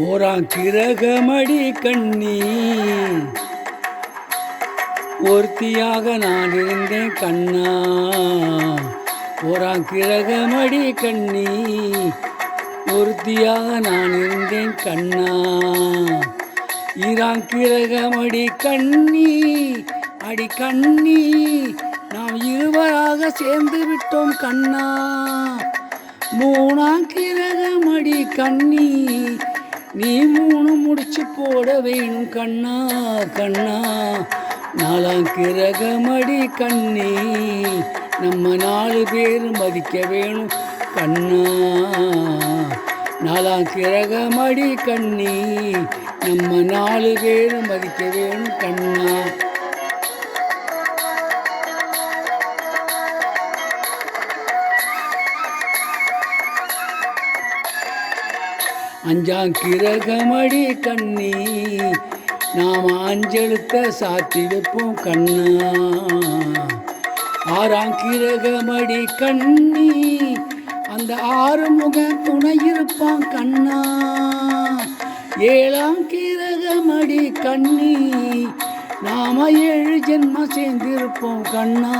ஓராம் கிரகமடி கண்ணி ஒருத்தியாக நான் இருந்தேன் கண்ணா. ஓராம் கிரகமடி கண்ணி ஒருத்தியாக நான் இருந்தேன் கண்ணா. ஈராம் கிரகமடி கண்ணி அடி கண்ணி நாம் இருவராக சேர்ந்து விட்டோம் கண்ணா. மூணாம் கிரகமடி கண்ணி நீ மூணு முடிச்சு போட வேணும் கண்ணா கண்ணா. நாலாம் கிரகமடி கண்ணி நம்ம 4 பேர் மதிக்க வேணும் கண்ணா. நாலாம் கிரகமடி கண்ணி நம்ம 4 பேர் மதிக்க வேணும் கண்ணா. அஞ்சாம் கிரகமடி கண்ணி நாம் அஞ்செழுத்த சாத்தி வைப்போம் கண்ணா. ஆறாம் கிரகமடி கண்ணி அந்த 6 முக துணை இருப்பான் கண்ணா. ஏழாம் கிரகமடி கண்ணி நாம 7 ஜென்மம் சேர்ந்திருப்போம் கண்ணா.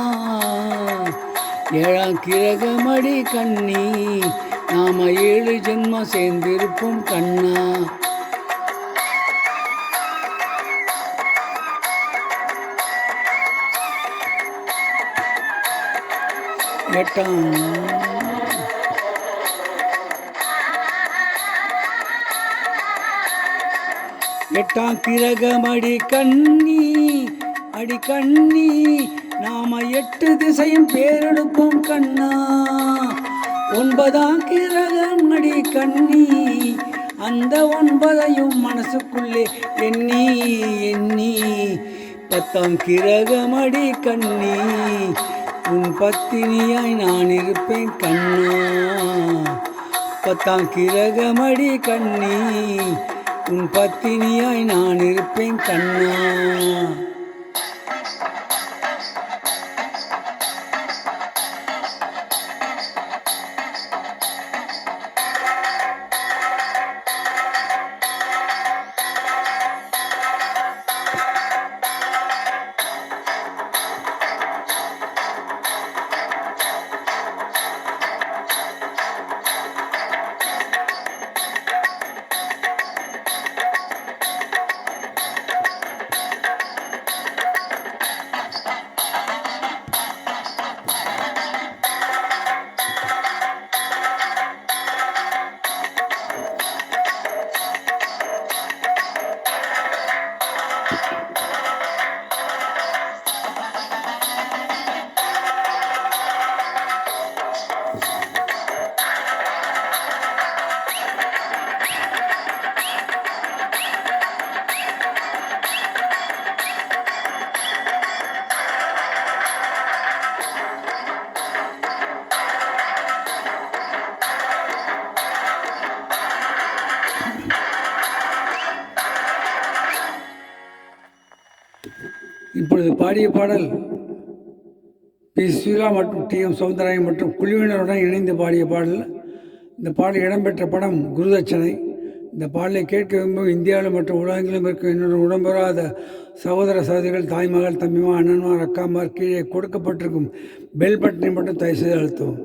ஏழாம் கிரகமடி கண்ணி நாம 7 ஜென்மம் சேர்ந்திருப்போம் கண்ணா. எட்டாம் கிரகமடி கண்ணி அடி கண்ணி நாம 8 திசையும் பேரெடுப்போம் கண்ணா. 9ஆம் கிரகமடி கண்ணி அந்த 9ஐயும் மனசுக்குள்ளே எண்ணி எண்ணி. 10ஆம் கிரகமடி கண்ணி உன் பத்தினியாய் நான் இருப்பேன் கண்ணா. 10ஆம் கிரகமடி கண்ணி உன் பத்தினியாய் நான் இருப்பேன் கண்ணா. இப்பொழுது பாடிய பாடல் பி. ஸ்ரீலா மற்றும் டி. எம். சௌந்தரராயன் மற்றும் குழுவினருடன் இணைந்து பாடிய பாடல். இந்த பாடல் இடம்பெற்ற படம் குருதட்சணை. இந்த பாடலை கேட்க விரும்பும் இந்தியாவில் மற்றும் உலகெங்கிலும் இருக்கும் என்னோட உடம்பெறாத சகோதர சகோதரிகள், தாய்மகள், தம்பிமார், அண்ணன்மார், அக்காமார் கீழே கொடுக்கப்பட்டிருக்கும் பெல் பட்டனை மட்டும் தயவு செய்து அழுத்தவும்.